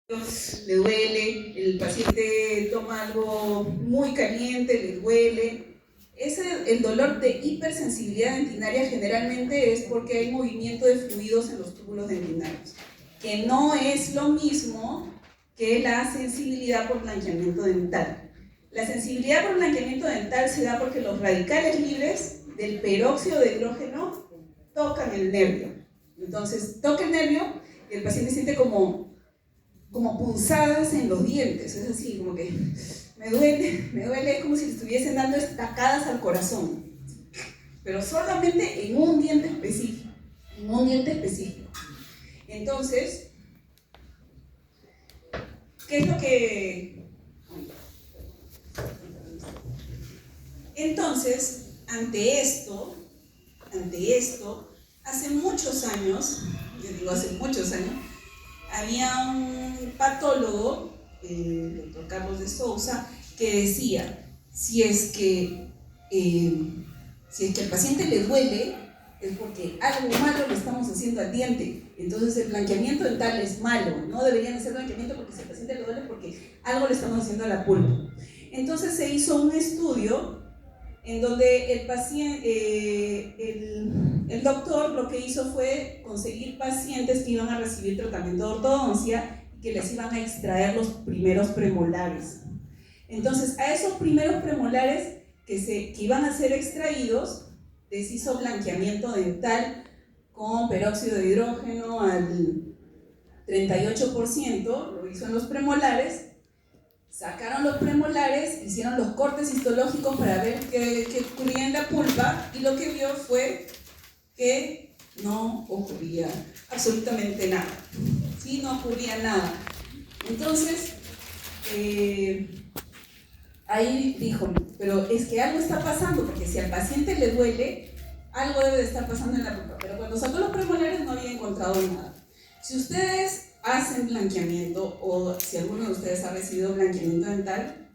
le duele, el paciente toma algo muy caliente, le duele. El dolor de hipersensibilidad dentinaria generalmente es porque hay movimiento de fluidos en los túbulos dentinarios, que no es lo mismo que la sensibilidad por blanqueamiento dental. La sensibilidad por blanqueamiento dental se da porque los radicales libres del peróxido de hidrógeno tocan el nervio. Entonces toca el nervio y el paciente siente como punzadas en los dientes, es así, como que me duele, es como si le estuviesen dando estacadas al corazón, pero solamente en un diente específico, Entonces, ¿qué es lo que...? Entonces, ante esto, hace muchos años, había un patólogo, el doctor Carlos de Sousa, que decía, si es que al paciente le duele, es porque algo malo le estamos haciendo al diente. Entonces el blanqueamiento dental es malo, no deberían hacer blanqueamiento porque si al paciente le duele, porque algo le estamos haciendo a la pulpa. Entonces se hizo un estudio en donde el doctor lo que hizo fue conseguir pacientes que iban a recibir tratamiento de ortodoncia y que les iban a extraer los primeros premolares. Entonces, a esos primeros premolares que iban a ser extraídos, les hizo blanqueamiento dental con peróxido de hidrógeno al 38%, lo hizo en los premolares. Sacaron los premolares, hicieron los cortes histológicos para ver qué ocurría en la pulpa y lo que vio fue que no ocurría absolutamente nada. ¿Sí? No ocurría nada. Entonces, ahí dijo, pero es que algo está pasando, porque si al paciente le duele, algo debe de estar pasando en la pulpa. Pero cuando sacó los premolares no había encontrado nada. Si ustedes hacen blanqueamiento o si alguno de ustedes ha recibido blanqueamiento dental,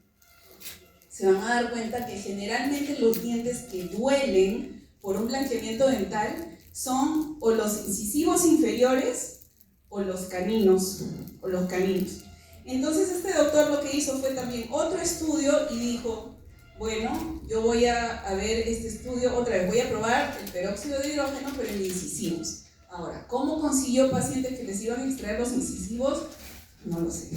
se van a dar cuenta que generalmente los dientes que duelen por un blanqueamiento dental son o los incisivos inferiores o los caninos. Entonces este doctor lo que hizo fue también otro estudio y dijo, bueno, yo voy a ver este estudio otra vez, voy a probar el peróxido de hidrógeno pero en incisivos. Ahora, ¿cómo consiguió pacientes que les iban a extraer los incisivos? No lo sé,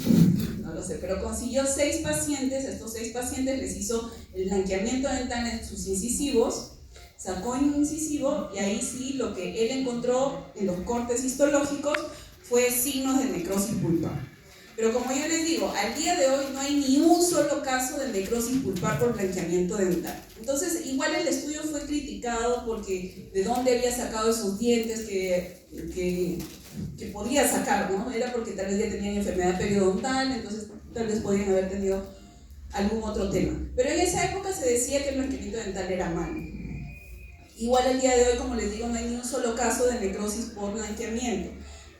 pero consiguió 6 pacientes, a estos 6 pacientes les hizo el blanqueamiento dental en sus incisivos, sacó un incisivo y ahí sí lo que él encontró en los cortes histológicos fue signos de necrosis pulpar. Pero como yo les digo, al día de hoy no hay ni un solo caso de necrosis pulpar por blanqueamiento dental. Entonces, igual el estudio fue criticado porque de dónde había sacado esos dientes que podía sacar, ¿no? Era porque tal vez ya tenían enfermedad periodontal, entonces tal vez podían haber tenido algún otro tema. Pero en esa época se decía que el blanqueamiento dental era malo. Igual al día de hoy, como les digo, no hay ni un solo caso de necrosis por blanqueamiento.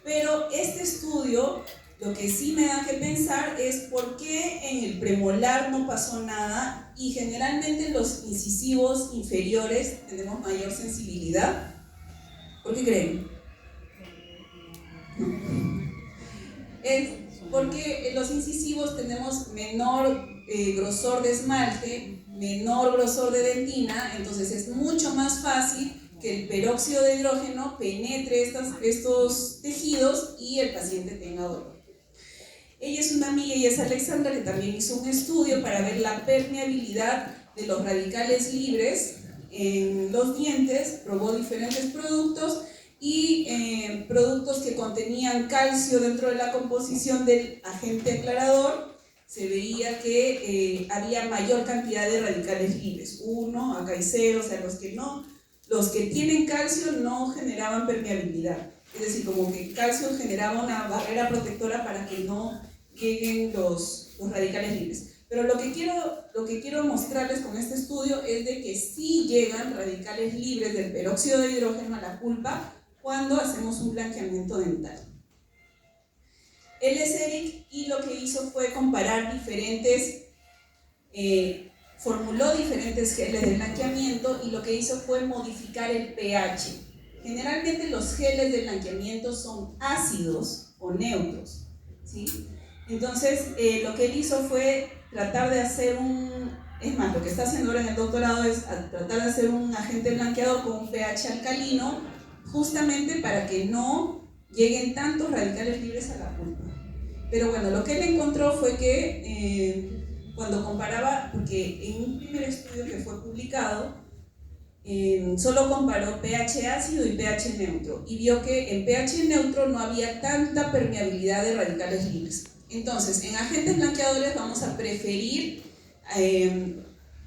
Pero este estudio, lo que sí me da que pensar es por qué en el premolar no pasó nada y generalmente en los incisivos inferiores tenemos mayor sensibilidad. ¿Por qué creen? No. Es porque en los incisivos tenemos menor grosor de esmalte, menor grosor de dentina, entonces es mucho más fácil que el peróxido de hidrógeno penetre estos tejidos y el paciente tenga dolor. Ella es una amiga, ella es Alexandra, que también hizo un estudio para ver la permeabilidad de los radicales libres en los dientes, probó diferentes productos y productos que contenían calcio dentro de la composición del agente aclarador, se veía que había mayor cantidad de radicales libres, 1, acá hay 0, o sea, los que tienen calcio no generaban permeabilidad, es decir, como que el calcio generaba una barrera protectora para que no lleguen los radicales libres. Pero lo que quiero mostrarles con este estudio es de que sí llegan radicales libres del peróxido de hidrógeno a la pulpa cuando hacemos un blanqueamiento dental. Él es Eric y lo que hizo fue comparar formuló diferentes geles de blanqueamiento y lo que hizo fue modificar el pH. Generalmente los geles de blanqueamiento son ácidos o neutros. ¿sí? Entonces, lo que él hizo fue tratar de hacer es más, lo que está haciendo ahora en el doctorado es tratar de hacer un agente blanqueador con un pH alcalino, justamente para que no lleguen tantos radicales libres a la pulpa. Pero bueno, lo que él encontró fue que cuando comparaba, porque en un primer estudio que fue publicado, solo comparó pH ácido y pH neutro y vio que en pH neutro no había tanta permeabilidad de radicales libres. Entonces, en agentes blanqueadores vamos a preferir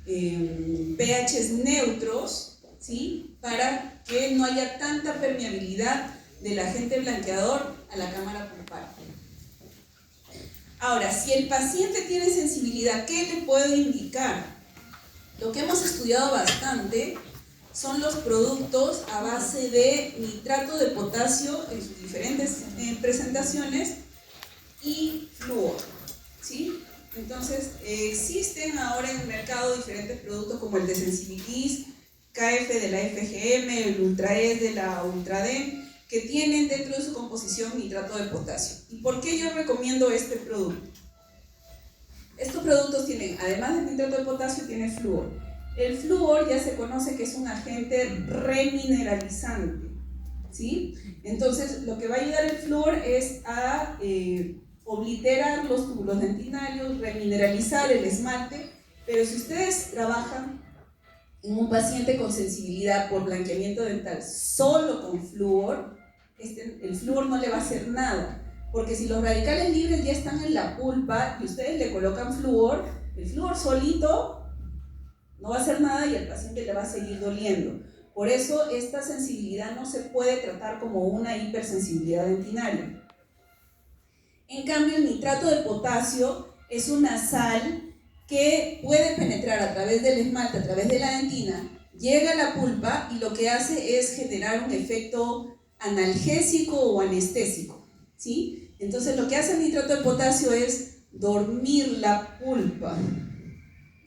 pHs neutros, ¿sí? Para que no haya tanta permeabilidad del agente blanqueador a la cámara pulpar. Ahora, si el paciente tiene sensibilidad, ¿qué le puede indicar? Lo que hemos estudiado bastante son los productos a base de nitrato de potasio en sus diferentes presentaciones y flúor, ¿sí? Entonces, existen ahora en el mercado diferentes productos como el de Sensibilis, KF de la FGM, el Ultra E de la Ultra D, que tienen dentro de su composición nitrato de potasio. ¿Y por qué yo recomiendo este producto? Estos productos tienen, además del nitrato de potasio, tienen flúor. El flúor ya se conoce que es un agente remineralizante, ¿sí? Entonces, lo que va a ayudar el flúor es a obliterar los túbulos dentinarios, remineralizar el esmalte, pero si ustedes trabajan en un paciente con sensibilidad por blanqueamiento dental solo con flúor, el flúor no le va a hacer nada, porque si los radicales libres ya están en la pulpa y ustedes le colocan flúor, el flúor solito no va a hacer nada y el paciente le va a seguir doliendo. Por eso esta sensibilidad no se puede tratar como una hipersensibilidad dentinaria. En cambio, el nitrato de potasio es una sal que puede penetrar a través del esmalte, a través de la dentina, llega a la pulpa y lo que hace es generar un efecto analgésico o anestésico, ¿sí? Entonces, lo que hace el nitrato de potasio es dormir la pulpa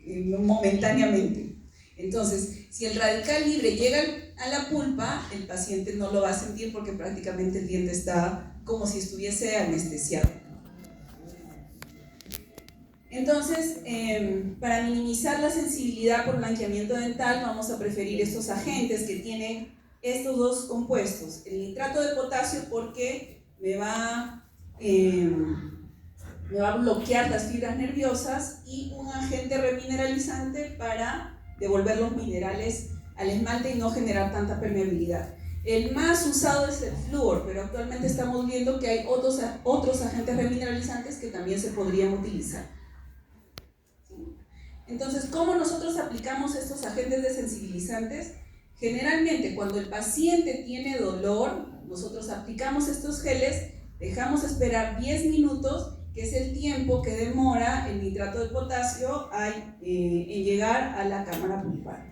momentáneamente. Entonces, si el radical libre llega a la pulpa, el paciente no lo va a sentir porque prácticamente el diente está como si estuviese anestesiado. Entonces, para minimizar la sensibilidad por blanqueamiento dental, vamos a preferir estos agentes que tienen estos dos compuestos. El nitrato de potasio porque me va a bloquear las fibras nerviosas, y un agente remineralizante para devolver los minerales al esmalte y no generar tanta permeabilidad. El más usado es el flúor, pero actualmente estamos viendo que hay otros agentes remineralizantes que también se podrían utilizar. ¿Sí? Entonces, ¿cómo nosotros aplicamos estos agentes desensibilizantes? Generalmente, cuando el paciente tiene dolor, nosotros aplicamos estos geles, dejamos esperar 10 minutos, que es el tiempo que demora el nitrato de potasio en llegar a la cámara pulpar.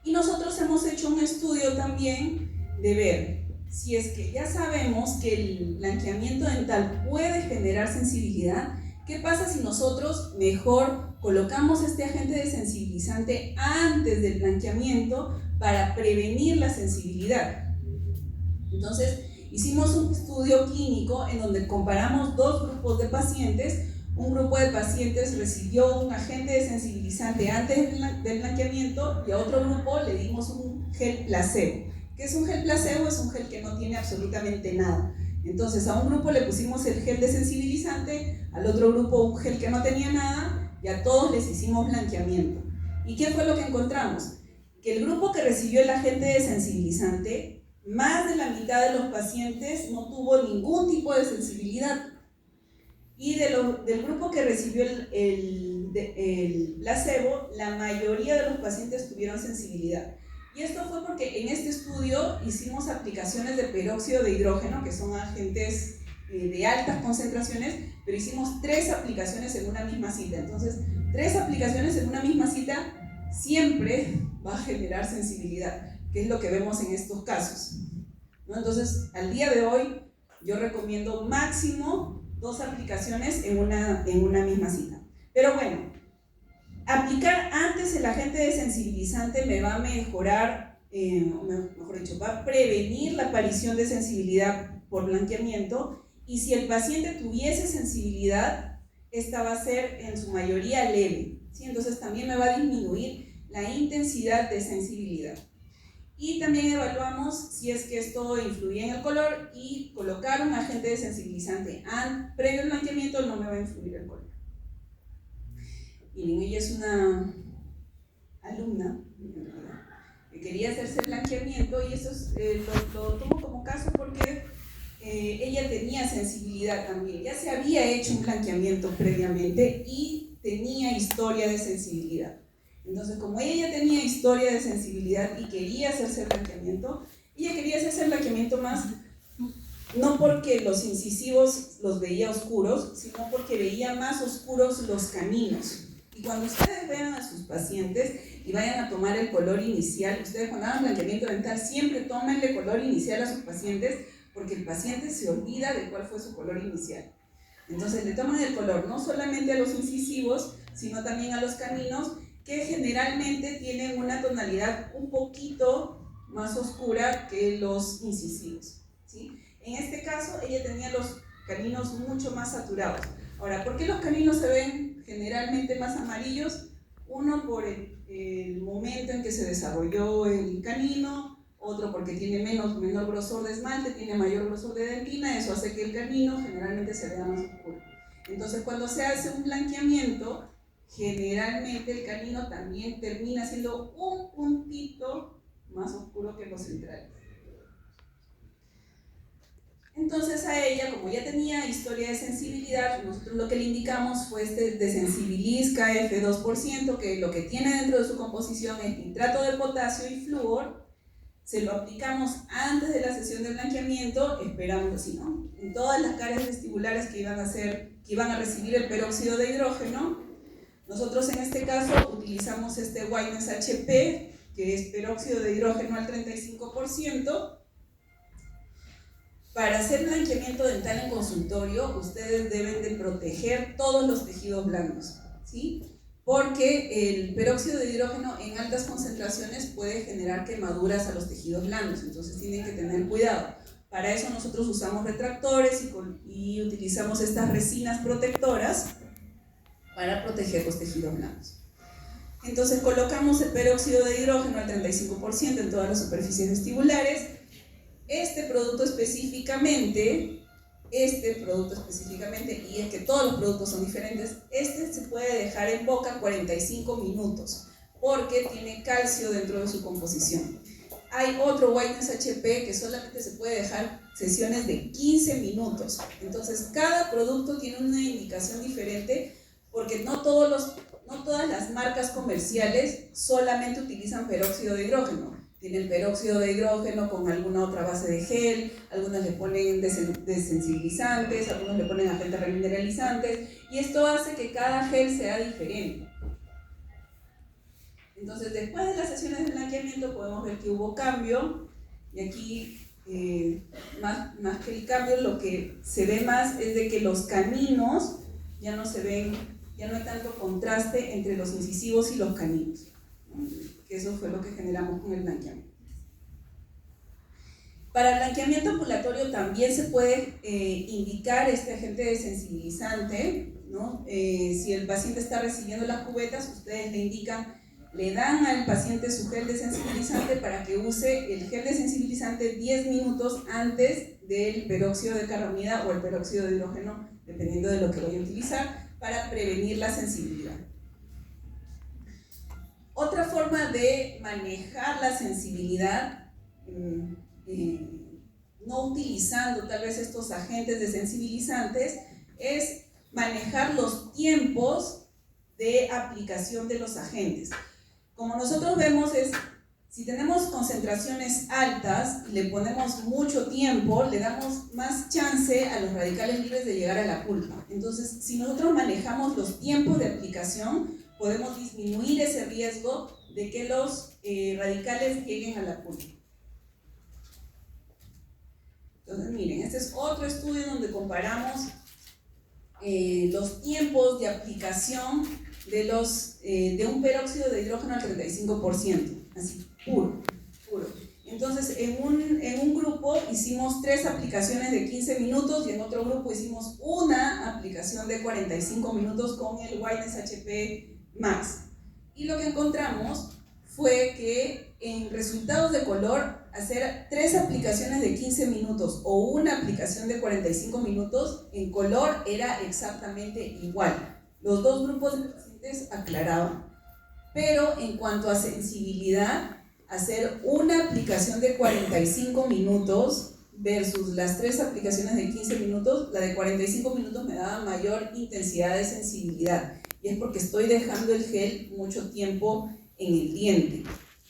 Y nosotros hemos hecho un estudio también de ver si es que ya sabemos que el blanqueamiento dental puede generar sensibilidad, ¿qué pasa si nosotros mejor colocamos este agente desensibilizante antes del blanqueamiento para prevenir la sensibilidad? Entonces, hicimos un estudio clínico en donde comparamos dos grupos de pacientes. Un grupo de pacientes recibió un agente desensibilizante antes del blanqueamiento y a otro grupo le dimos un gel placebo. ¿Qué es un gel placebo? Es un gel que no tiene absolutamente nada. Entonces, a un grupo le pusimos el gel desensibilizante, al otro grupo un gel que no tenía nada, y a todos les hicimos blanqueamiento. ¿Y qué fue lo que encontramos? Que el grupo que recibió el agente desensibilizante, más de la mitad de los pacientes no tuvo ningún tipo de sensibilidad. Y del grupo que recibió el placebo, la mayoría de los pacientes tuvieron sensibilidad. Y esto fue porque en este estudio hicimos aplicaciones de peróxido de hidrógeno, que son agentes de altas concentraciones, pero hicimos 3 aplicaciones en una misma cita. Entonces, 3 aplicaciones en una misma cita siempre va a generar sensibilidad, que es lo que vemos en estos casos, ¿no? Entonces, al día de hoy, yo recomiendo máximo 2 aplicaciones en una misma cita. Pero bueno, aplicar antes el agente desensibilizante me va a mejorar, mejor dicho, va a prevenir la aparición de sensibilidad por blanqueamiento, y si el paciente tuviese sensibilidad, esta va a ser en su mayoría leve, ¿sí? Entonces también me va a disminuir la intensidad de sensibilidad. Y también evaluamos si es que esto influye en el color, y colocar un agente desensibilizante previo al blanqueamiento no me va a influir el color. Miren, ella es una alumna que quería hacerse el blanqueamiento, y eso lo tomo como caso porque ella tenía sensibilidad también, ya se había hecho un blanqueamiento previamente y tenía historia de sensibilidad. Entonces, como ella tenía historia de sensibilidad y quería hacerse el blanqueamiento, ella quería hacerse el blanqueamiento más, no porque los incisivos los veía oscuros, sino porque veía más oscuros los caninos. Y cuando ustedes vean a sus pacientes y vayan a tomar el color inicial, ustedes cuando hagan blanqueamiento dental siempre tómenle color inicial a sus pacientes, porque el paciente se olvida de cuál fue su color inicial. Entonces le toman el color no solamente a los incisivos, sino también a los caninos, que generalmente tienen una tonalidad un poquito más oscura que los incisivos, ¿sí? En este caso, ella tenía los caninos mucho más saturados. Ahora, ¿por qué los caninos se ven generalmente más amarillos? Uno, por el momento en que se desarrolló el canino, otro porque tiene menor grosor de esmalte, tiene mayor grosor de dentina, eso hace que el canino generalmente se vea más oscuro. Entonces, cuando se hace un blanqueamiento, generalmente el canino también termina siendo un puntito más oscuro que los centrales. Entonces a ella, como ya tenía historia de sensibilidad, nosotros lo que le indicamos fue este Desensibiliz KF2%, que lo que tiene dentro de su composición es nitrato de potasio y flúor. Se lo aplicamos antes de la sesión de blanqueamiento, esperamos así, ¿no? En todas las caries vestibulares que iban a recibir el peróxido de hidrógeno. Nosotros en este caso utilizamos este Witness HP, que es peróxido de hidrógeno al 35%. Para hacer blanqueamiento dental en consultorio, ustedes deben de proteger todos los tejidos blandos, ¿sí? Porque el peróxido de hidrógeno en altas concentraciones puede generar quemaduras a los tejidos blandos, entonces tienen que tener cuidado. Para eso nosotros usamos retractores y utilizamos estas resinas protectoras para proteger los tejidos blandos. Entonces colocamos el peróxido de hidrógeno al 35% en todas las superficies vestibulares. Este producto específicamente, y es que todos los productos son diferentes, se puede dejar en boca 45 minutos porque tiene calcio dentro de su composición. Hay otro Witness HP que solamente se puede dejar sesiones de 15 minutos. Entonces cada producto tiene una indicación diferente, porque no todas las marcas comerciales solamente utilizan peróxido de hidrógeno. Tienen peróxido de hidrógeno con alguna otra base de gel, algunos le ponen desensibilizantes, algunos le ponen agentes remineralizantes, y esto hace que cada gel sea diferente. Entonces, después de las sesiones de blanqueamiento podemos ver que hubo cambio, y aquí más que el cambio, lo que se ve más es de que los caninos ya no se ven, ya no hay tanto contraste entre los incisivos y los caninos, ¿no? Que eso fue lo que generamos con el blanqueamiento. Para el blanqueamiento ambulatorio también se puede indicar este agente desensibilizante, ¿no? Si el paciente está recibiendo las cubetas, ustedes le dan al paciente su gel desensibilizante para que use el gel desensibilizante 10 minutos antes del peróxido de carbamida o el peróxido de hidrógeno, dependiendo de lo que vaya a utilizar, para prevenir la sensibilidad. Otra forma de manejar la sensibilidad, no utilizando tal vez estos agentes desensibilizantes, es manejar los tiempos de aplicación de los agentes. Como nosotros vemos, si tenemos concentraciones altas y le ponemos mucho tiempo, le damos más chance a los radicales libres de llegar a la pulpa. Entonces, si nosotros manejamos los tiempos de aplicación, podemos disminuir ese riesgo de que los radicales lleguen a la pulpa. Entonces, miren, este es otro estudio donde comparamos los tiempos de aplicación de un peróxido de hidrógeno al 35%, así, puro. Entonces, en un grupo hicimos 3 aplicaciones de 15 minutos y en otro grupo hicimos una aplicación de 45 minutos con el Whiteness HP Max. Y lo que encontramos fue que en resultados de color, hacer 3 aplicaciones de 15 minutos o una aplicación de 45 minutos, en color era exactamente igual. Los dos grupos de pacientes aclaraban. Pero en cuanto a sensibilidad, hacer una aplicación de 45 minutos versus las 3 aplicaciones de 15 minutos, la de 45 minutos me daba mayor intensidad de sensibilidad. Y es porque estoy dejando el gel mucho tiempo en el diente,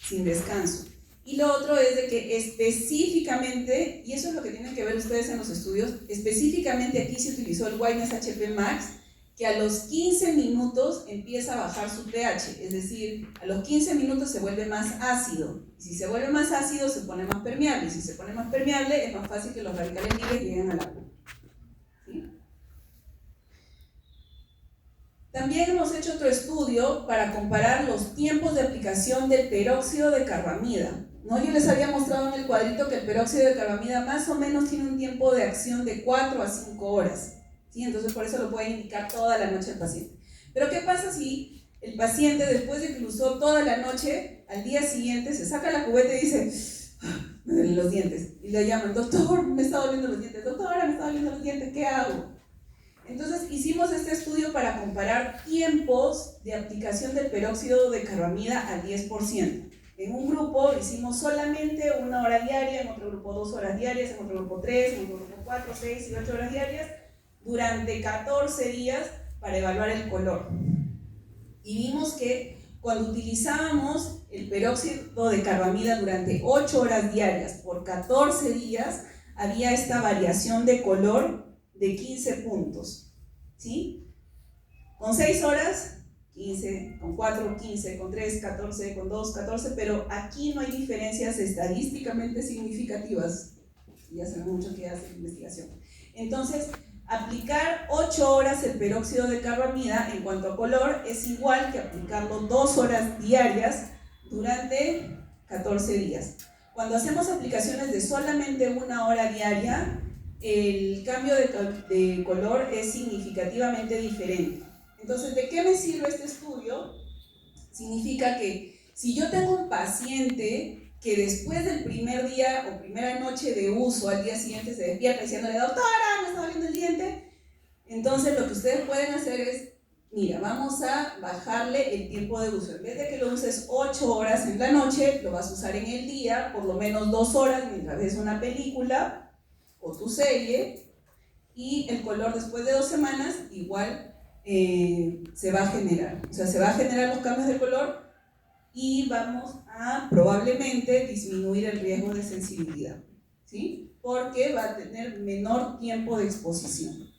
sin descanso. Y lo otro es de que específicamente, y eso es lo que tienen que ver ustedes en los estudios, específicamente aquí se utilizó el Whiteness HP Max, que a los 15 minutos empieza a bajar su pH, es decir, a los 15 minutos se vuelve más ácido, y si se vuelve más ácido se pone más permeable, y si se pone más permeable es más fácil que los radicales libres lleguen a la pulpa. ¿Sí? También hemos hecho otro estudio para comparar los tiempos de aplicación del peróxido de carbamida. ¿No? Yo les había mostrado en el cuadrito que el peróxido de carbamida más o menos tiene un tiempo de acción de 4 a 5 horas. ¿Sí? Entonces por eso lo puede indicar toda la noche el paciente. Pero ¿qué pasa si el paciente, después de que lo usó toda la noche, al día siguiente se saca la cubeta y dice, me duelen los dientes? Y le llaman, doctor, me está doliendo los dientes, doctora, me está doliendo los dientes, ¿qué hago? Entonces hicimos este estudio para comparar tiempos de aplicación del peróxido de carbamida al 10%. En un grupo hicimos solamente 1 hora diaria, en otro grupo 2 horas diarias, en otro grupo 3, en otro grupo 4, 6 y 8 horas diarias, durante 14 días para evaluar el color. Y vimos que cuando utilizábamos el peróxido de carbamida durante 8 horas diarias por 14 días, había esta variación de color de 15 puntos. ¿Sí? Con 6 horas, 15, con 4, 15, con 3, 14, con 2, 14, pero aquí no hay diferencias estadísticamente significativas. Ya saben mucho que hace investigación. Entonces, aplicar 8 horas el peróxido de carbamida en cuanto a color es igual que aplicarlo 2 horas diarias durante 14 días. Cuando hacemos aplicaciones de solamente 1 hora diaria, el cambio de color es significativamente diferente. Entonces, ¿de qué me sirve este estudio? Significa que si yo tengo un paciente que después del primer día o primera noche de uso, al día siguiente se despierta diciéndole, doctora, me está doliendo el diente, entonces lo que ustedes pueden hacer es, mira, vamos a bajarle el tiempo de uso. En vez de que lo uses 8 horas en la noche, lo vas a usar en el día, por lo menos 2 horas mientras ves una película o tu serie, y el color después de 2 semanas igual se va a generar. O sea, se va a generar los cambios de color y vamos a probablemente disminuir el riesgo de sensibilidad, ¿sí? Porque va a tener menor tiempo de exposición.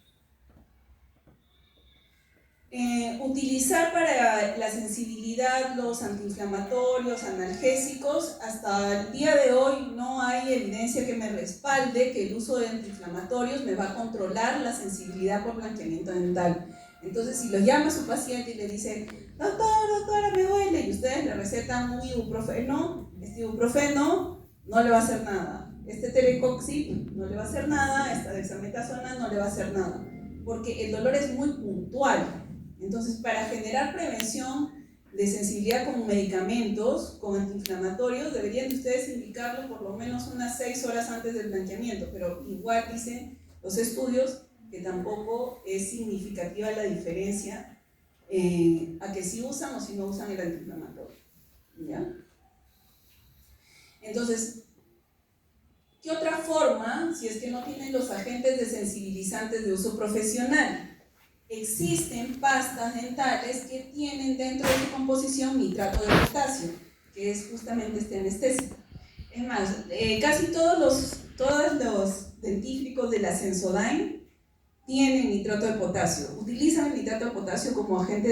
Utilizar para la sensibilidad los antiinflamatorios, analgésicos, hasta el día de hoy no hay evidencia que me respalde que el uso de antiinflamatorios me va a controlar la sensibilidad por blanqueamiento dental. Entonces, si lo llama a su paciente y le dice, doctora, me duele, y ustedes le recetan un ibuprofeno, este ibuprofeno no le va a hacer nada, este telecoxib no le va a hacer nada, esta dexametasona no le va a hacer nada, porque el dolor es muy puntual. Entonces, para generar prevención de sensibilidad con medicamentos, con antiinflamatorios, deberían de ustedes indicarlo por lo menos unas 6 horas antes del blanqueamiento, pero igual dicen los estudios que tampoco es significativa la diferencia a que si usan o si no usan el antiinflamatorio. ¿Ya? Entonces, ¿qué otra forma, si es que no tienen los agentes desensibilizantes de uso profesional? Existen pastas dentales que tienen dentro de su composición nitrato de potasio, que es justamente este anestésico. Es más, casi todos los dentífricos de la Sensodyne tienen nitrato de potasio. Utilizan el nitrato de potasio como agente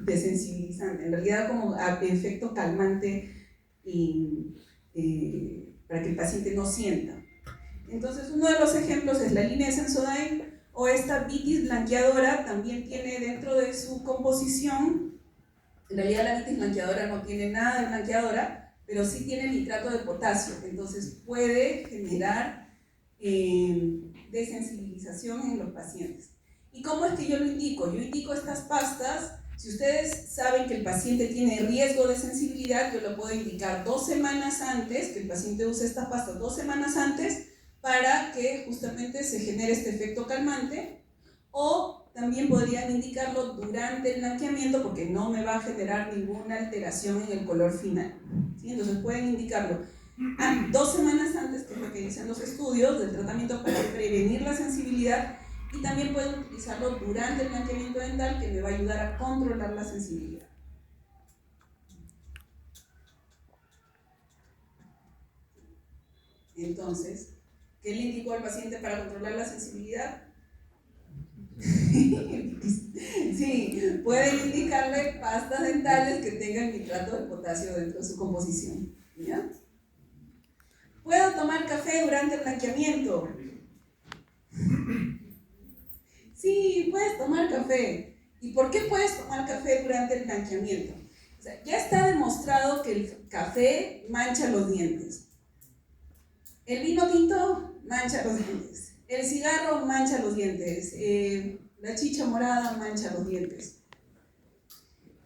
desensibilizante, en realidad como efecto calmante y, para que el paciente no sienta. Entonces, uno de los ejemplos es la línea Sensodyne, o esta vitis blanqueadora también tiene dentro de su composición, en realidad la vitis blanqueadora no tiene nada de blanqueadora, pero sí tiene nitrato de potasio, entonces puede generar desensibilización en los pacientes. ¿Y cómo es que yo lo indico? Yo indico estas pastas. Si ustedes saben que el paciente tiene riesgo de sensibilidad, yo lo puedo indicar 2 semanas antes, que el paciente use estas pastas 2 semanas antes, para que justamente se genere este efecto calmante, o también podrían indicarlo durante el blanqueamiento porque no me va a generar ninguna alteración en el color final, ¿sí? Entonces pueden indicarlo 2 semanas antes, que es lo que dicen los estudios del tratamiento, para prevenir la sensibilidad, y también pueden utilizarlo durante el blanqueamiento dental, que me va a ayudar a controlar la sensibilidad. Entonces, ¿qué le indicó al paciente para controlar la sensibilidad? Sí, pueden indicarle pastas dentales que tengan nitrato de potasio dentro de su composición, ¿ya? ¿Puedo tomar café durante el blanqueamiento? Sí, puedes tomar café. ¿Y por qué puedes tomar café durante el blanqueamiento? O sea, ya está demostrado que el café mancha los dientes. El vino tinto mancha los dientes. El cigarro mancha los dientes. La chicha morada mancha los dientes.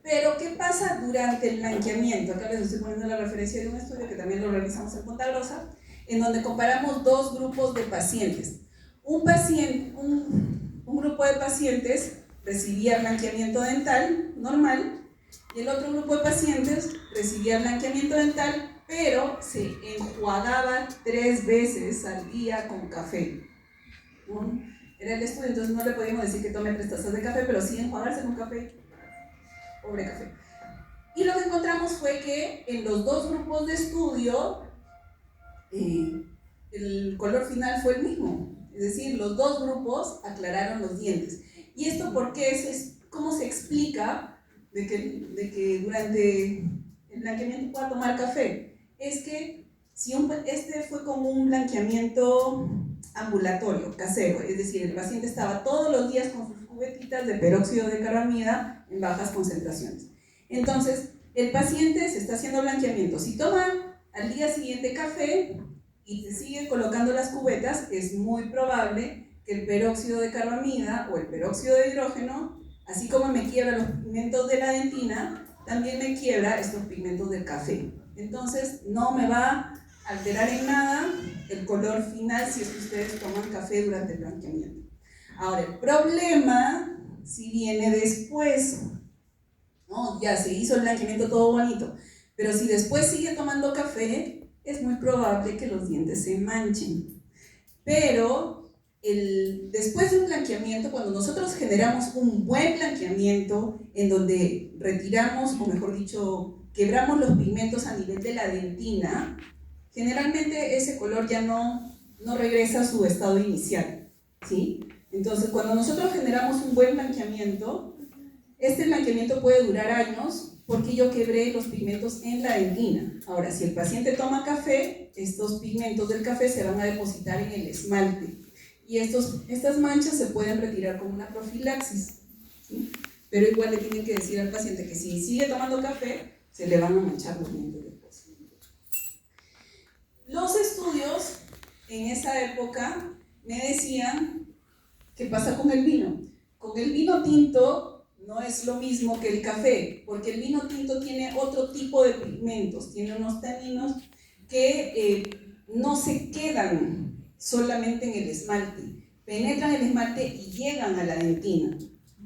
Pero, ¿qué pasa durante el blanqueamiento? Acá les estoy poniendo la referencia de un estudio que también lo realizamos en Punta Grosa, en donde comparamos 2 grupos de pacientes. Un grupo de pacientes recibía blanqueamiento dental normal, y el otro grupo de pacientes recibía blanqueamiento dental, pero se enjuagaba 3 veces al día con café. Era el estudio, entonces no le podíamos decir que tome 3 tazas de café, pero sí enjuagarse con café. Pobre café. Y lo que encontramos fue que en los 2 grupos de estudio el color final fue el mismo, es decir, los 2 grupos aclararon los dientes. ¿Y esto por qué? ¿Cómo se explica de que durante el blanqueamiento pueda tomar café? Es que si este fue como un blanqueamiento ambulatorio, casero, es decir, el paciente estaba todos los días con sus cubetitas de peróxido de carbamida en bajas concentraciones. Entonces, el paciente se está haciendo blanqueamiento. Si toma al día siguiente café y se sigue colocando las cubetas, es muy probable que el peróxido de carbamida o el peróxido de hidrógeno, así como me quiebra los pigmentos de la dentina, también me quiebra estos pigmentos del café. Entonces, no me va a alterar en nada el color final si es que ustedes toman café durante el blanqueamiento. Ahora, el problema si viene después, ¿no? Ya se hizo el blanqueamiento todo bonito, pero si después sigue tomando café, es muy probable que los dientes se manchen. Pero después de un blanqueamiento, cuando nosotros generamos un buen blanqueamiento en donde retiramos, o mejor dicho, quebramos los pigmentos a nivel de la dentina, generalmente ese color ya no regresa a su estado inicial, ¿sí? Entonces, cuando nosotros generamos un buen blanqueamiento, este blanqueamiento puede durar años porque yo quebré los pigmentos en la dentina. Ahora, si el paciente toma café, estos pigmentos del café se van a depositar en el esmalte. Y estas manchas se pueden retirar con una profilaxis, ¿sí? Pero igual le tienen que decir al paciente que si sigue tomando café, se le van a manchar los dientes después. Los estudios en esa época me decían, ¿qué pasa con el vino? Con el vino tinto no es lo mismo que el café, porque el vino tinto tiene otro tipo de pigmentos, tiene unos taninos que no se quedan solamente en el esmalte, penetran el esmalte y llegan a la dentina,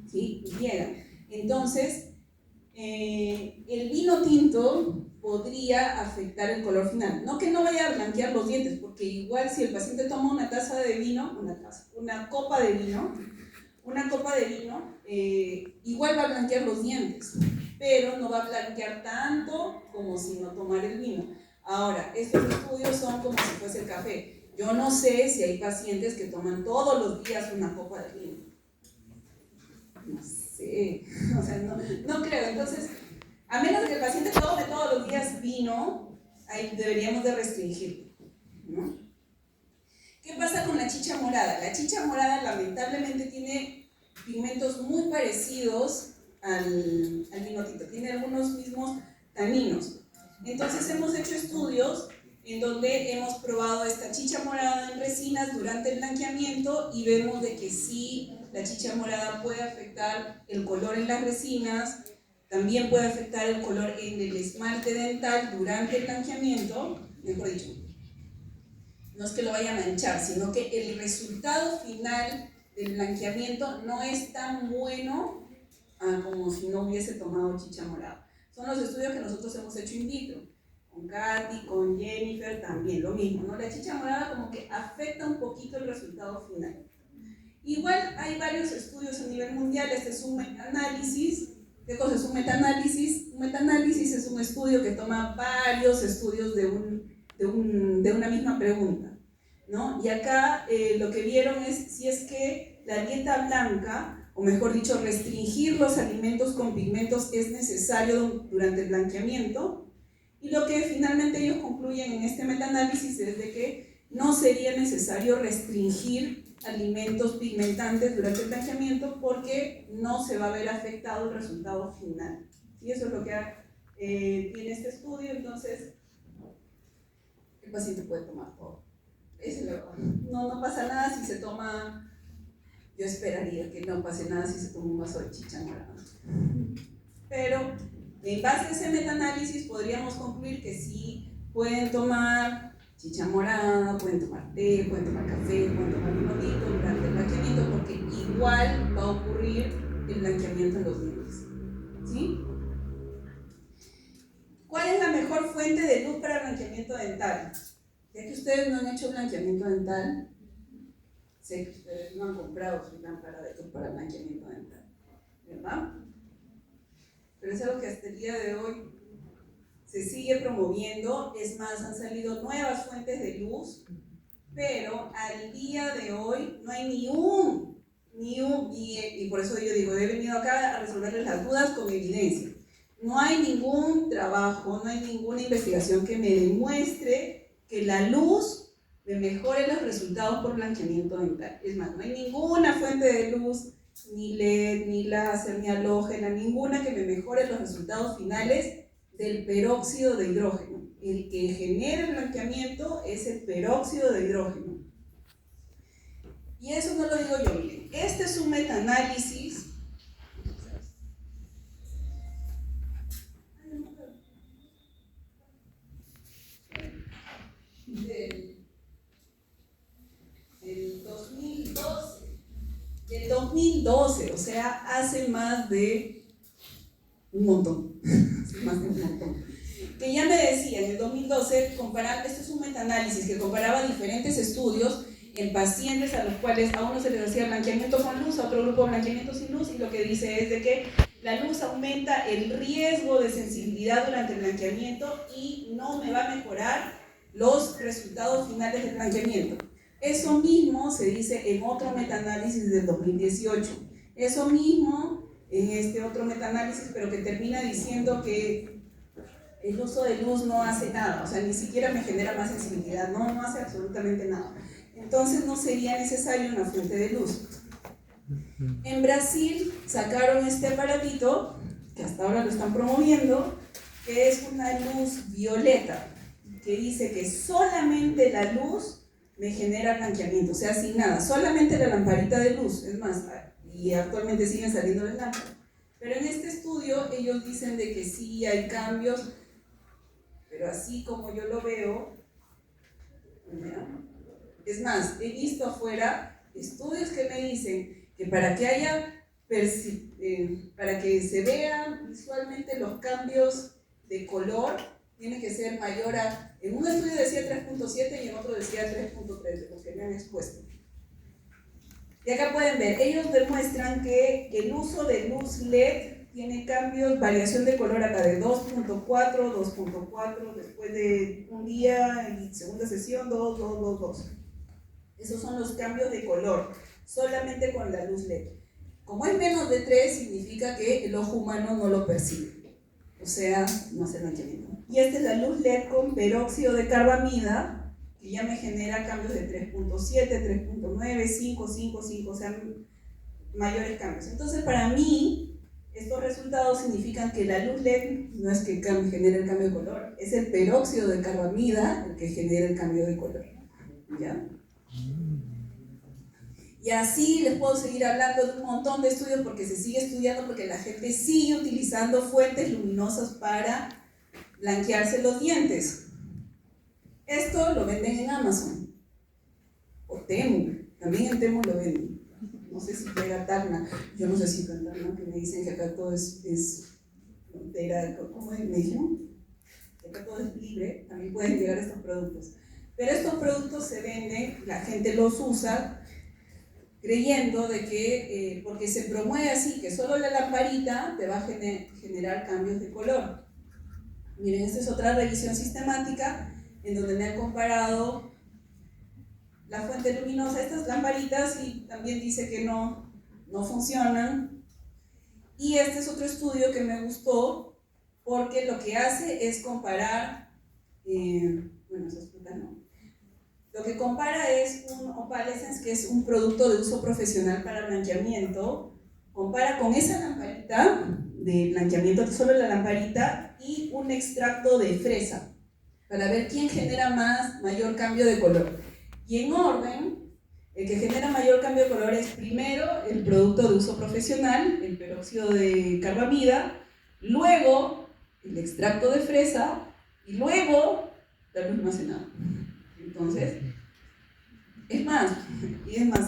¿sí? Y llegan. Entonces, el vino tinto podría afectar el color final. No que no vaya a blanquear los dientes, porque igual si el paciente toma una taza de vino, una copa de vino, igual va a blanquear los dientes, pero no va a blanquear tanto como si no tomara el vino. Ahora, estos estudios son como si fuese el café. Yo no sé si hay pacientes que toman todos los días una copa de vino. No sé, o sea, no creo. Entonces, a menos que el paciente tome todos los días vino, ahí deberíamos de restringirlo, ¿no? ¿Qué pasa con la chicha morada? La chicha morada lamentablemente tiene pigmentos muy parecidos al vino tinto, tiene algunos mismos taninos, Entonces hemos hecho estudios en donde hemos probado esta chicha morada en resinas durante el blanqueamiento y vemos de que sí, la chicha morada puede afectar el color en las resinas, también puede afectar el color en el esmalte dental durante el blanqueamiento, mejor dicho. No es que lo vaya a manchar, sino que el resultado final del blanqueamiento no es tan bueno como si no hubiese tomado chicha morada. Son los estudios que nosotros hemos hecho in vitro. Con Katy, con Jennifer también, lo mismo, ¿no? La chicha morada como que afecta un poquito el resultado final. Igual hay varios estudios a nivel mundial, este es un metaanálisis. ¿Qué cosa es un metaanálisis? Un metaanálisis es un estudio que toma varios estudios de una misma pregunta, ¿no? Y acá lo que vieron es si es que la dieta blanca, o mejor dicho, restringir los alimentos con pigmentos es necesario durante el blanqueamiento. Y lo que finalmente ellos concluyen en este metaanálisis es de que no sería necesario restringir alimentos pigmentantes durante el blanqueamiento porque no se va a ver afectado el resultado final. Y eso es lo que tiene este estudio. Entonces, el paciente puede tomar todo. No pasa nada si se toma, yo esperaría que no pase nada si se toma un vaso de chicha morada. Pero en base a ese metaanálisis podríamos concluir que sí pueden tomar chicha morada, pueden tomar té, pueden tomar café, pueden tomar limonito durante el blanqueamiento, porque igual va a ocurrir el blanqueamiento en los dientes. ¿Sí? ¿Cuál es la mejor fuente de luz para blanqueamiento dental? Ya que ustedes no han hecho blanqueamiento dental, sé que ustedes no han comprado su lámpara de luz para blanqueamiento dental, ¿verdad? Pero es algo que hasta el día de hoy se sigue promoviendo. Es más, han salido nuevas fuentes de luz, pero al día de hoy no hay ni un y por eso yo digo, he venido acá a resolverles las dudas con evidencia. No hay ningún trabajo, no hay ninguna investigación que me demuestre que la luz me mejore los resultados por blanqueamiento dental. Es más, no hay ninguna fuente de luz, ni LED, ni láser, ni halógena, ninguna que me mejore los resultados finales del peróxido de hidrógeno. El que genera el blanqueamiento es el peróxido de hidrógeno. Y eso no lo digo yo, miren. Este es un metaanálisis del 2012, o sea, hace más de un montón, que ya me decía en el 2012, esto es un metaanálisis que comparaba diferentes estudios en pacientes a los cuales a uno se les hacía blanqueamiento con luz, a otro grupo blanqueamiento sin luz, y lo que dice es de que la luz aumenta el riesgo de sensibilidad durante el blanqueamiento y no me va a mejorar los resultados finales del blanqueamiento. Eso mismo se dice en otro metaanálisis del 2018. Eso mismo en este otro metaanálisis, pero que termina diciendo que el uso de luz no hace nada, o sea, ni siquiera me genera más sensibilidad, no hace absolutamente nada. Entonces no sería necesario una fuente de luz. En Brasil sacaron este aparatito, que hasta ahora lo están promoviendo, que es una luz violeta, que dice que solamente la luz me genera blanqueamiento, o sea, sin nada, solamente la lamparita de luz, es más, y actualmente siguen saliendo las lámparas. Pero en este estudio ellos dicen de que sí hay cambios, pero así como yo lo veo, ¿no? Es más, he visto afuera estudios que me dicen que para que se vean visualmente los cambios de color, tiene que ser mayor a, en un estudio decía 3.7 y en otro decía 3.3, de los que me han expuesto. Y acá pueden ver, ellos demuestran que el uso de luz LED tiene cambios, variación de color acá de 2.4, 2.4, después de un día en segunda sesión, 2, 2, 2, 2. Esos son los cambios de color, solamente con la luz LED. Como es menos de 3, significa que el ojo humano no lo percibe, o sea, no se lo entiende. Y esta es la luz LED con peróxido de carbamida, que ya me genera cambios de 3.7, 3.9, 5, 5, 5, o sea, mayores cambios. Entonces, para mí, estos resultados significan que la luz LED no es que genere el cambio de color, es el peróxido de carbamida el que genera el cambio de color. ¿Ya? Y así les puedo seguir hablando de un montón de estudios porque se sigue estudiando, porque la gente sigue utilizando fuentes luminosas para blanquearse los dientes. Esto lo venden en Amazon o Temu, también en Temu lo venden. No sé si pega Tacna, yo no sé si pega Tacna, que me dicen que acá todo es frontera, ¿cómo me dijeron? Que acá todo es libre, también pueden llegar estos productos. Pero estos productos se venden, la gente los usa creyendo de que, porque se promueve así, que solo la lamparita te va a generar cambios de color. Miren, esta es otra revisión sistemática en donde me han comparado la fuente luminosa, estas lamparitas, y también dice que no funcionan. Y este es otro estudio que me gustó porque lo que hace es comparar, bueno, esas frutas no. Lo que compara es un Opalescence, que es un producto de uso profesional para blanqueamiento. Compara con esa lamparita de blanqueamiento, solo la lamparita, y un extracto de fresa, para ver quién genera mayor cambio de color. Y en orden, el que genera mayor cambio de color es primero el producto de uso profesional, el peróxido de carbamida, luego el extracto de fresa y luego la luz almacenada. Entonces, es más,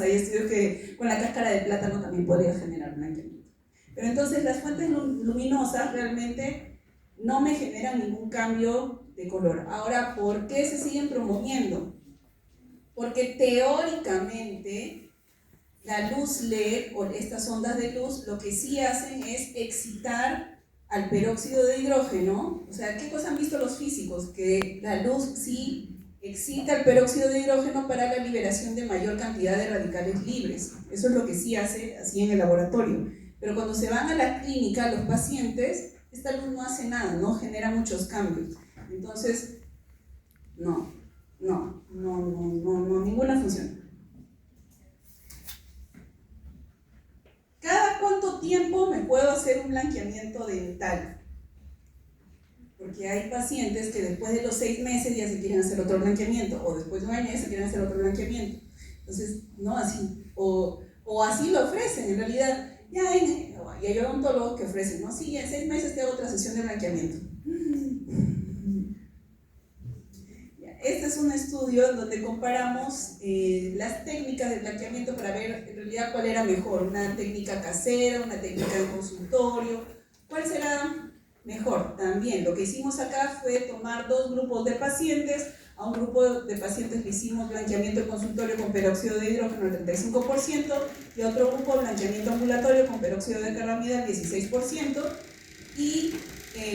hay estudios que con la cáscara de plátano también podría generar blanqueamiento. Pero entonces las fuentes luminosas realmente no me generan ningún cambio de color. Ahora, ¿por qué se siguen promoviendo? Porque teóricamente la luz LED o estas ondas de luz lo que sí hacen es excitar al peróxido de hidrógeno. O sea, ¿qué cosa han visto los físicos? Que la luz sí excita el peróxido de hidrógeno para la liberación de mayor cantidad de radicales libres. Eso es lo que sí hace así en el laboratorio. Pero cuando se van a la clínica, los pacientes, esta luz no hace nada, no genera muchos cambios. Entonces, no, ninguna función. ¿Cada cuánto tiempo me puedo hacer un blanqueamiento dental? Porque hay pacientes que después de los 6 meses ya se quieren hacer otro blanqueamiento, o después de un año ya se quieren hacer otro blanqueamiento. Entonces, no así, o así lo ofrecen, en realidad, y hay odontólogos que ofrecen, ¿no? Sí, en 6 meses te hago otra sesión de blanqueamiento. Este es un estudio donde comparamos las técnicas de blanqueamiento para ver en realidad cuál era mejor, una técnica casera, una técnica de consultorio, cuál será mejor. También lo que hicimos acá fue tomar 2 grupos de pacientes. A un grupo de pacientes le hicimos blanqueamiento de consultorio con peróxido de hidrógeno al 35% y a otro grupo blanqueamiento ambulatorio con peróxido de carbamida al 16%, y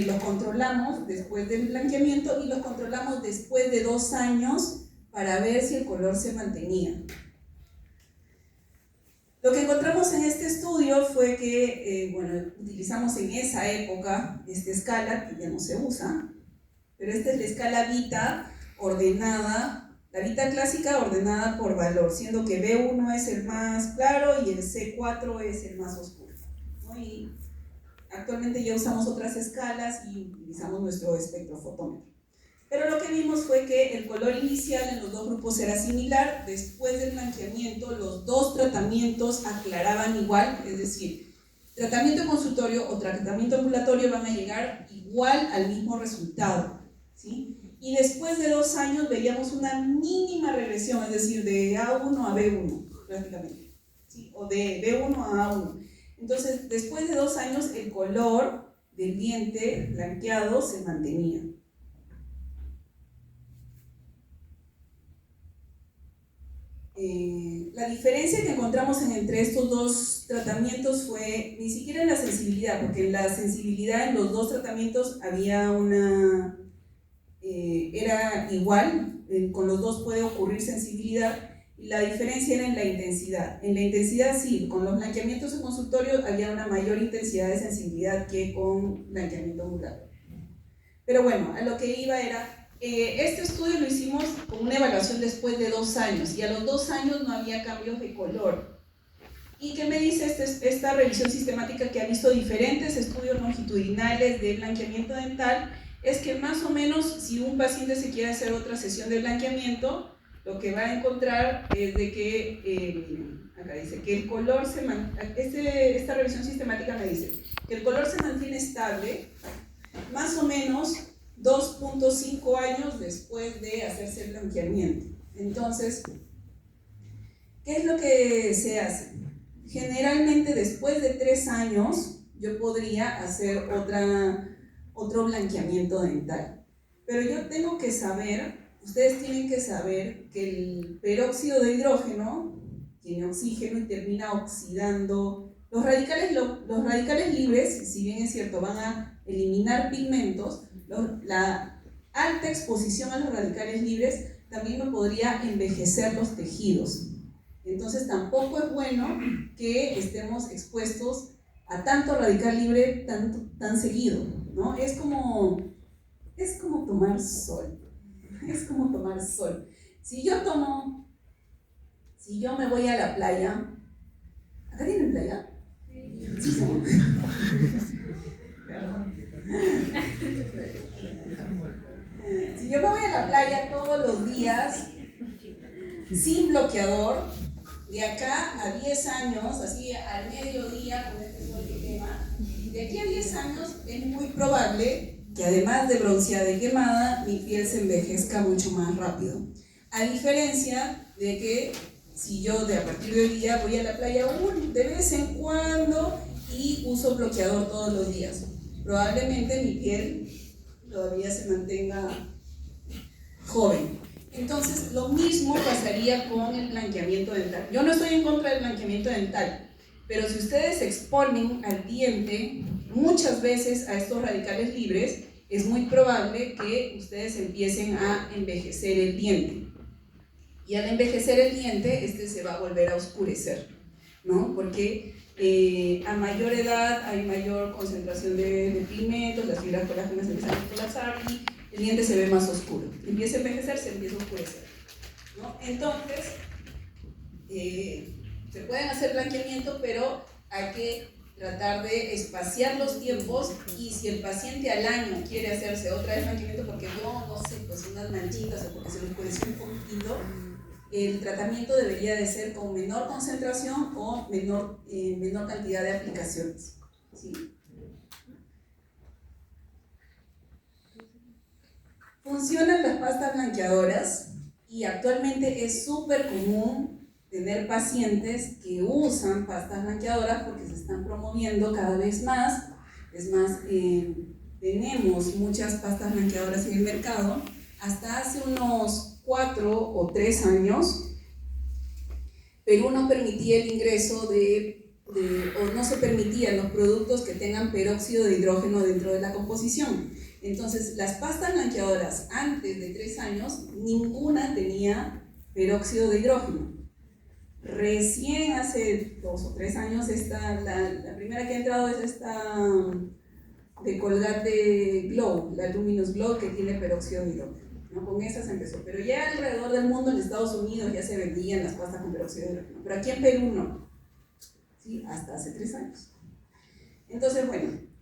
los controlamos después del blanqueamiento y los controlamos después de 2 años para ver si el color se mantenía. Lo que encontramos en este estudio fue que, utilizamos en esa época esta escala que ya no se usa, pero esta es la escala Vita ordenada, la Vita clásica ordenada por valor, siendo que B1 es el más claro y el C4 es el más oscuro, ¿no? Y actualmente ya usamos otras escalas y utilizamos nuestro espectrofotómetro. Pero lo que vimos fue que el color inicial en los 2 grupos era similar. Después del blanqueamiento, los 2 tratamientos aclaraban igual, es decir, tratamiento de consultorio o tratamiento ambulatorio van a llegar igual al mismo resultado, ¿sí? Y después de 2 años veíamos una mínima regresión, es decir, de A1 a B1 prácticamente, ¿sí? O de B1 a A1. Entonces, después de 2 años, el color del diente blanqueado se mantenía. La diferencia que encontramos entre estos 2 tratamientos fue ni siquiera en la sensibilidad, porque en la sensibilidad en los 2 tratamientos había era igual, con los 2 puede ocurrir sensibilidad. La diferencia era en la intensidad. En la intensidad sí, con los blanqueamientos en consultorio había una mayor intensidad de sensibilidad que con blanqueamiento ambulatorio. Pero bueno, a lo que iba era, este estudio lo hicimos con una evaluación después de 2 años y a los 2 años no había cambios de color. ¿Y qué me dice esta revisión sistemática que ha visto diferentes estudios longitudinales de blanqueamiento dental? Es que más o menos si un paciente se quiere hacer otra sesión de blanqueamiento, lo que va a encontrar es de que, acá dice que el color esta revisión sistemática me dice que el color se mantiene estable más o menos 2.5 años después de hacerse el blanqueamiento. Entonces, ¿qué es lo que se hace? Generalmente después de 3 años yo podría hacer otro blanqueamiento dental. Pero yo tengo que saber, ustedes tienen que saber que el peróxido de hidrógeno tiene oxígeno y termina oxidando. Los radicales libres, si bien es cierto, van a eliminar pigmentos, la alta exposición a los radicales libres también me podría envejecer los tejidos. Entonces tampoco es bueno que estemos expuestos a tanto radical libre tan seguido, ¿no? Es como tomar sol. Es como tomar sol. Si yo me voy a la playa, ¿acá tienen playa? Sí, ¿no? Si yo me voy a la playa todos los días sin bloqueador, de acá a 10 años, así al mediodía con este sol que quema, de aquí a 10 años es muy probable que además de bronceada y quemada, mi piel se envejezca mucho más rápido. A diferencia de que si yo a partir de hoy día voy a la playa de vez en cuando y uso bloqueador todos los días, probablemente mi piel todavía se mantenga joven. Entonces, lo mismo pasaría con el blanqueamiento dental. Yo no estoy en contra del blanqueamiento dental, pero si ustedes exponen al diente muchas veces a estos radicales libres, es muy probable que ustedes empiecen a envejecer el diente. Y al envejecer el diente, este se va a volver a oscurecer, ¿no? Porque a mayor edad hay mayor concentración de pigmentos, las fibras colágenas empiezan a colapsar y el diente se ve más oscuro. Empieza a envejecer, se empieza a oscurecer, ¿no? Entonces, se pueden hacer blanqueamiento, pero hay que tratar de espaciar los tiempos, y si el paciente al año quiere hacerse otra vez blanqueamiento porque no sé, pues unas manchitas o porque se le oscureció un poquito, el tratamiento debería de ser con menor concentración o menor cantidad de aplicaciones, ¿sí? Funcionan las pastas blanqueadoras y actualmente es súper común tener pacientes que usan pastas blanqueadoras porque se están promoviendo cada vez más. Es más, tenemos muchas pastas blanqueadoras en el mercado. Hasta hace unos 4 o 3 años, Perú no permitía el ingreso o no se permitían los productos que tengan peróxido de hidrógeno dentro de la composición. Entonces, las pastas blanqueadoras antes de 3 años, ninguna tenía peróxido de hidrógeno. Recién hace 2 o 3 años, la primera que ha entrado es esta de Colgate Glow, la Luminous Glow, que tiene peróxido de hidrógeno, ¿no? Con esa se empezó, pero ya alrededor del mundo, en Estados Unidos, ya se vendían las pastas con peróxido de hidrógeno, pero aquí en Perú no, ¿sí? Hasta hace 3 años. Entonces, bueno,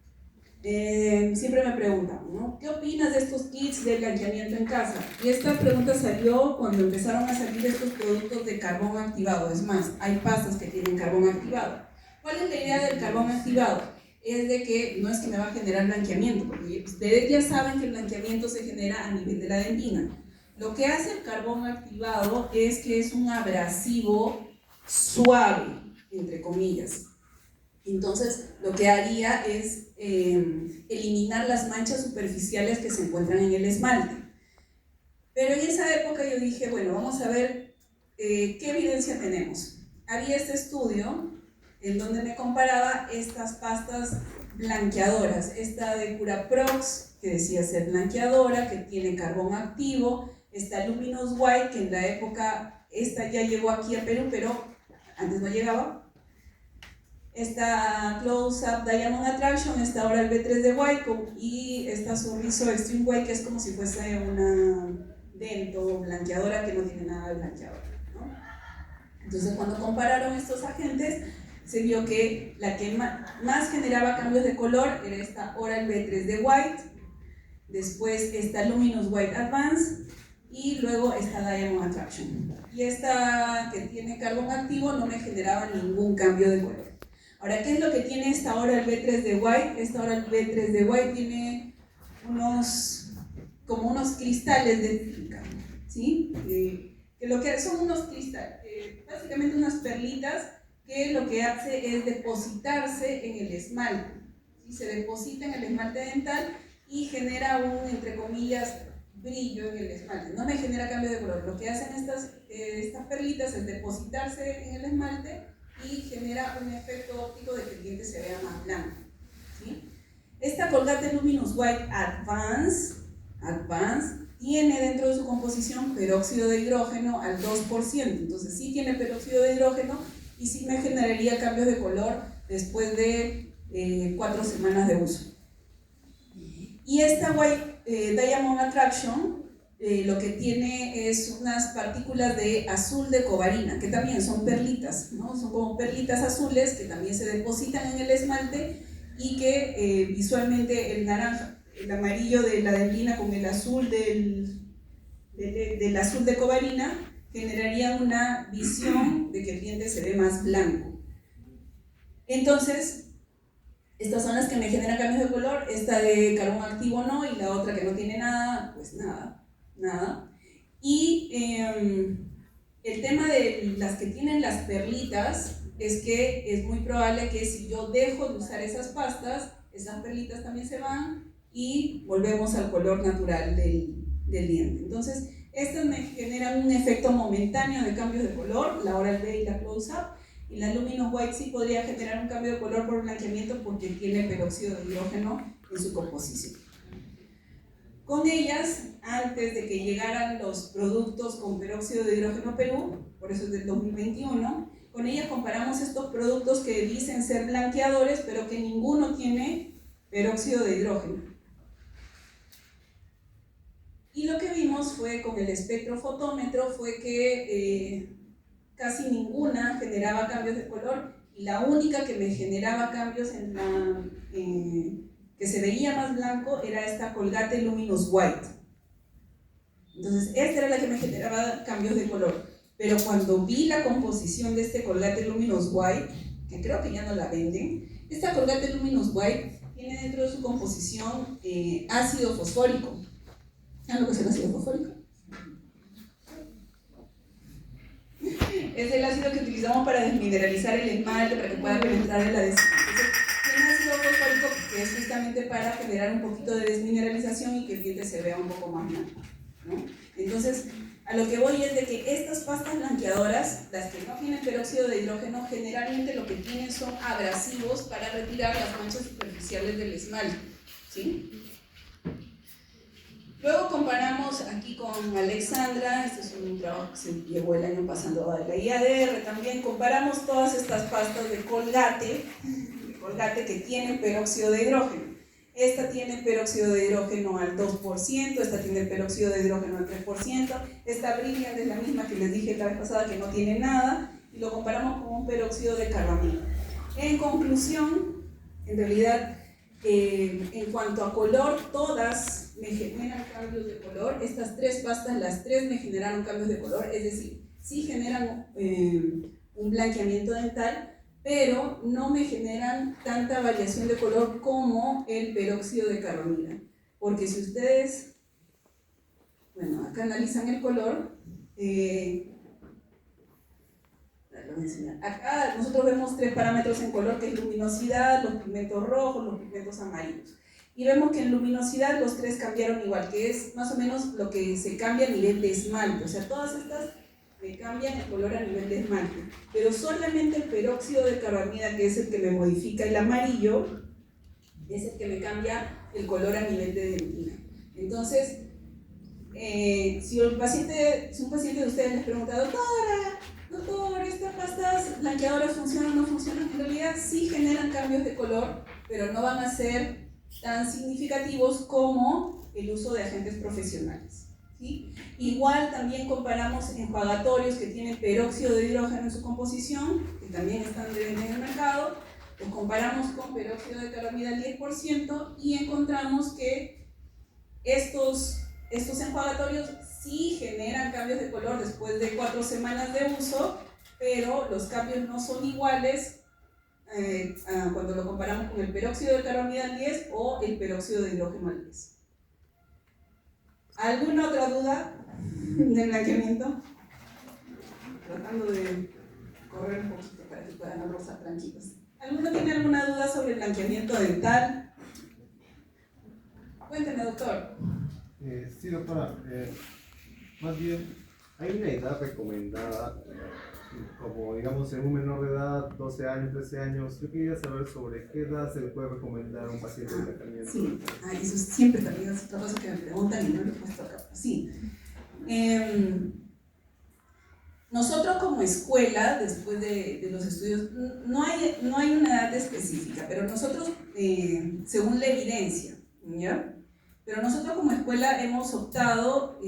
siempre me preguntan, ¿no? ¿Qué opinas de estos kits de blanqueamiento en casa? Y esta pregunta salió cuando empezaron a salir estos productos de carbón activado. Es más, hay pastas que tienen carbón activado. ¿Cuál es la idea del carbón activado? Es de que no es que me va a generar blanqueamiento, porque ustedes ya saben que el blanqueamiento se genera a nivel de la dentina. Lo que hace el carbón activado es que es un abrasivo suave, entre comillas. Entonces, lo que haría es eliminar las manchas superficiales que se encuentran en el esmalte. Pero en esa época yo dije, bueno, vamos a ver qué evidencia tenemos. Había este estudio en donde me comparaba estas pastas blanqueadoras, esta de Curaprox, que decía ser blanqueadora, que tiene carbón activo, esta Luminous White, que en la época, esta ya llegó aquí a Perú, pero antes no llegaba. Esta Close Up Diamond Attraction, esta Oral B3 de White y esta Sorriso Extreme White, que es como si fuese una dento blanqueadora que no tiene nada de blanqueador, ¿no? Entonces, cuando compararon estos agentes, se vio que la que más generaba cambios de color era esta Oral-B 3D White, después esta Luminous White Advance y luego esta Diamond Attraction. Y esta que tiene carbón activo no me generaba ningún cambio de color. Ahora, ¿qué es lo que tiene esta Oral-B 3D White? Esta Oral-B 3D White tiene como unos cristales de sílica, ¿sí? Que lo que son unos cristales, básicamente unas perlitas que lo que hace es depositarse en el esmalte, ¿sí? Se deposita en el esmalte dental y genera un, entre comillas, brillo en el esmalte. No me genera cambio de color. Lo que hacen estas perlitas es depositarse en el esmalte y genera un efecto óptico de que el diente se vea más blanco, ¿sí? Esta Colgate Luminous White Advance tiene dentro de su composición peróxido de hidrógeno al 2%. Entonces sí tiene peróxido de hidrógeno y sí me generaría cambios de color después de 4 semanas de uso. Y esta Diamond Attraction lo que tiene es unas partículas de azul de cobarina, que también son perlitas, ¿no? Son como perlitas azules que también se depositan en el esmalte y que visualmente el naranja, el amarillo de la dentina con el azul del azul de cobarina generaría una visión de que el diente se ve más blanco. Entonces, estas son las que me generan cambios de color, esta de carbón activo no, y la otra que no tiene nada, pues nada. Y el tema de las que tienen las perlitas es que es muy probable que si yo dejo de usar esas pastas, esas perlitas también se van y volvemos al color natural del diente. Entonces, estas me generan un efecto momentáneo de cambios de color, la Oral-B y la Close-Up, y la Luminous White sí podría generar un cambio de color por blanqueamiento porque tiene peróxido de hidrógeno en su composición. Con ellas, antes de que llegaran los productos con peróxido de hidrógeno a Perú, por eso es del 2021, con ellas comparamos estos productos que dicen ser blanqueadores, pero que ninguno tiene peróxido de hidrógeno. Y lo que vimos fue con el espectrofotómetro fue que casi ninguna generaba cambios de color y la única que me generaba cambios que se veía más blanco era esta Colgate Luminous White. Entonces esta era la que me generaba cambios de color, pero cuando vi la composición de este Colgate Luminous White, que creo que ya no la venden, esta Colgate Luminous White tiene dentro de su composición ácido fosfórico. ¿Saben lo que es el ácido fosfórico? Es el ácido que utilizamos para desmineralizar el esmalte, para que pueda penetrar el adhesivo. Entonces, tiene ácido fosfórico que es justamente para generar un poquito de desmineralización y que el diente se vea un poco más blanco, ¿no? Entonces, a lo que voy es de que estas pastas blanqueadoras, las que no tienen peróxido de hidrógeno, generalmente lo que tienen son abrasivos para retirar las manchas superficiales del esmalte, ¿sí? Luego comparamos aquí con Alexandra, este es un trabajo que se llevó el año pasado a la IADR también, comparamos todas estas pastas de Colgate que tienen peróxido de hidrógeno. Esta tiene peróxido de hidrógeno al 2%, esta tiene peróxido de hidrógeno al 3%, esta Brilliant es la misma que les dije la vez pasada que no tiene nada, y lo comparamos con un peróxido de carbamida. En conclusión, en realidad, en cuanto a color, todas me generan cambios de color. Estas tres pastas, las tres me generaron cambios de color, es decir, sí generan un blanqueamiento dental, pero no me generan tanta variación de color como el peróxido de carbamida. Porque si ustedes, bueno, acá analizan el color, acá nosotros vemos tres parámetros en color, que es luminosidad, los pigmentos rojos, los pigmentos amarillos. Y vemos que en luminosidad los tres cambiaron igual, que es más o menos lo que se cambia a nivel de esmalte. O sea, todas estas me cambian el color a nivel de esmalte. Pero solamente el peróxido de carbamida, que es el que me modifica el amarillo, es el que me cambia el color a nivel de dentina. Entonces, si un paciente de ustedes les pregunta, doctor, ¿estas pastas blanqueadoras funcionan o no funcionan? En realidad sí generan cambios de color, pero no van a ser tan significativos como el uso de agentes profesionales, ¿sí? Igual también comparamos enjuagatorios que tienen peróxido de hidrógeno en su composición, que también están de venta en el mercado, Los comparamos con peróxido de calamida al 10% y encontramos que estos enjuagatorios sí generan cambios de color después de 4 semanas de uso, pero los cambios no son iguales cuando lo comparamos con el peróxido de calamida al 10 o el peróxido de hidrógeno al 10. ¿Alguna otra duda de blanqueamiento? Tratando de correr un poquito para que puedan almorzar tranquilos. ¿Alguno tiene alguna duda sobre el blanqueamiento dental? Cuénteme, doctor. Sí, doctora. Más bien, hay una edad recomendada, como digamos en un menor de edad, 12 años, 13 años. Yo quería saber sobre qué edad se le puede recomendar a un paciente de tratamiento. Sí, eso siempre también es otra cosa que me preguntan y no le he puesto acá. Sí. Nosotros como escuela, después de los estudios, no hay una edad específica, pero nosotros, según la evidencia, ¿ya? Pero nosotros como escuela hemos optado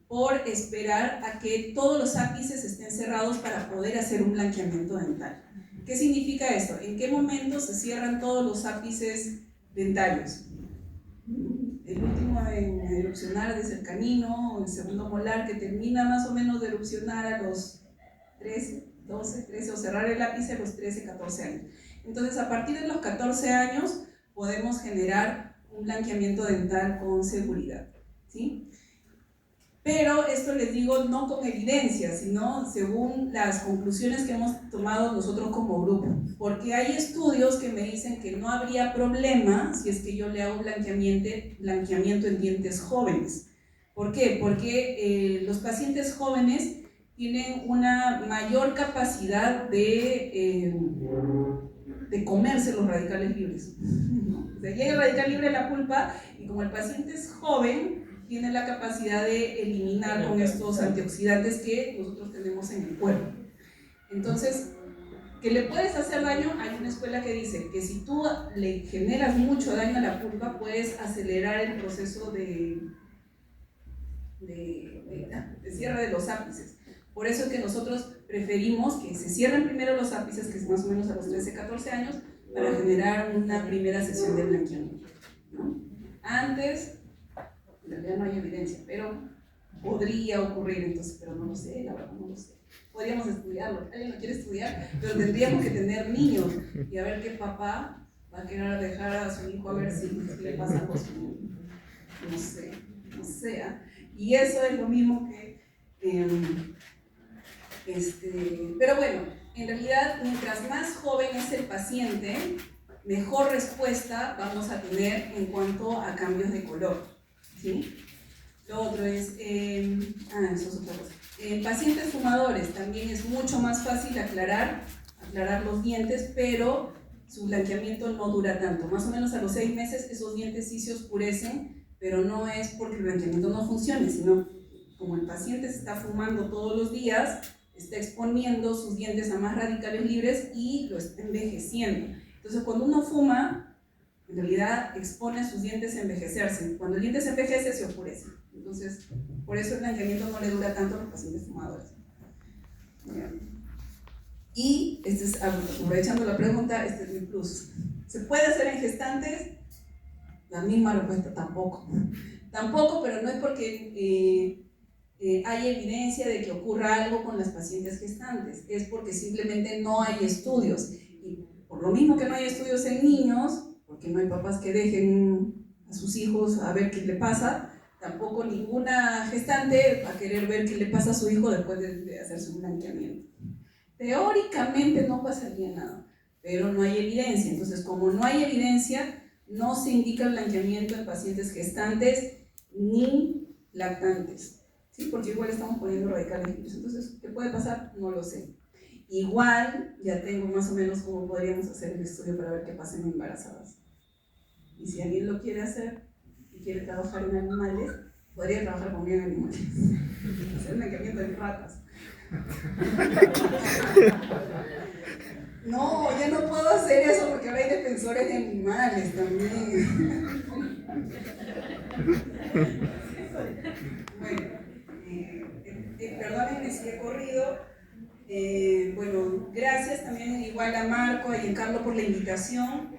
por esperar a que todos los ápices estén cerrados para poder hacer un blanqueamiento dental. ¿Qué significa esto? ¿En qué momento se cierran todos los ápices dentarios? El último en erupcionar es el canino, o el segundo molar que termina más o menos de erupcionar a los 13, 12, 13 o cerrar el ápice a los 13, 14 años. Entonces a partir de los 14 años podemos generar un blanqueamiento dental con seguridad, ¿sí? Pero esto les digo no con evidencia, sino según las conclusiones que hemos tomado nosotros como grupo. Porque hay estudios que me dicen que no habría problema si es que yo le hago blanqueamiento en dientes jóvenes. ¿Por qué? Porque los pacientes jóvenes tienen una mayor capacidad de comerse los radicales libres. O sea, llega el radical libre a la pulpa y como el paciente es joven, tiene la capacidad de eliminar con estos antioxidantes que nosotros tenemos en el cuerpo. Entonces, ¿que le puedes hacer daño? Hay una escuela que dice que si tú le generas mucho daño a la pulpa, puedes acelerar el proceso de cierre de los ápices. Por eso es que nosotros preferimos que se cierren primero los ápices, que es más o menos a los 13, 14 años, para generar una primera sesión de blanqueamiento, ¿no? Antes, en realidad no hay evidencia, pero podría ocurrir, entonces, pero no lo sé, la verdad no lo sé. Podríamos estudiarlo, alguien lo quiere estudiar, pero tendríamos que tener niños y a ver qué papá va a querer dejar a su hijo a ver si le pasa algo a su niño. No sé. Y eso es lo mismo que... pero bueno, en realidad, mientras más joven es el paciente, mejor respuesta vamos a tener en cuanto a cambios de color, ¿sí? Lo otro es, eso es otra cosa. En pacientes fumadores también es mucho más fácil aclarar los dientes, pero su blanqueamiento no dura tanto. Más o menos a los 6 meses esos dientes sí se oscurecen, pero no es porque el blanqueamiento no funcione, sino como el paciente se está fumando todos los días, está exponiendo sus dientes a más radicales libres y lo está envejeciendo. Entonces cuando uno fuma, en realidad expone sus dientes a envejecerse. Cuando el diente se envejece, se oscurece. Entonces, por eso el blanqueamiento no le dura tanto a los pacientes fumadores. Y, aprovechando la pregunta, este es mi plus. ¿Se puede hacer en gestantes? La misma respuesta, tampoco. Tampoco, pero no es porque hay evidencia de que ocurra algo con las pacientes gestantes. Es porque simplemente no hay estudios. Y por lo mismo que no hay estudios en niños, porque no hay papás que dejen a sus hijos a ver qué le pasa, tampoco ninguna gestante va a querer ver qué le pasa a su hijo después de hacerse un blanqueamiento. Teóricamente no pasaría nada, pero no hay evidencia. Entonces, como no hay evidencia, no se indica el blanqueamiento en pacientes gestantes ni lactantes, ¿sí? Porque igual estamos poniendo radicales libres. Entonces, ¿qué puede pasar? No lo sé. Igual ya tengo más o menos cómo podríamos hacer el estudio para ver qué pasa en embarazadas. Y si alguien lo quiere hacer y quiere trabajar en animales, podría trabajar conmigo en animales. Hacer un blanqueamiento en ratas. No, ya no puedo hacer eso porque ahora hay defensores de animales también. Bueno, perdónenme si he corrido, Bueno, gracias también igual a Marco y a Carlos por la invitación.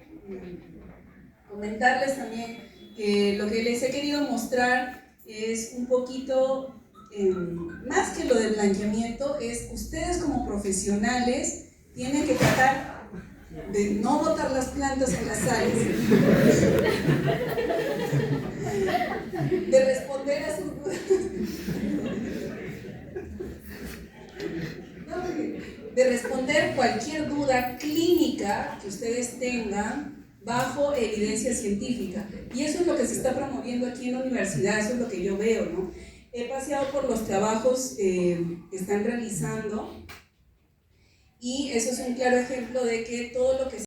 Comentarles también que lo que les he querido mostrar es un poquito, más que lo de blanqueamiento, es ustedes como profesionales tienen que tratar de no botar las plantas en las sales, de responder a sus dudas, de responder cualquier duda clínica que ustedes tengan bajo evidencia científica. Y eso es lo que se está promoviendo aquí en la universidad, eso es lo que yo veo, ¿no? He paseado por los trabajos que están realizando y eso es un claro ejemplo de que todo lo que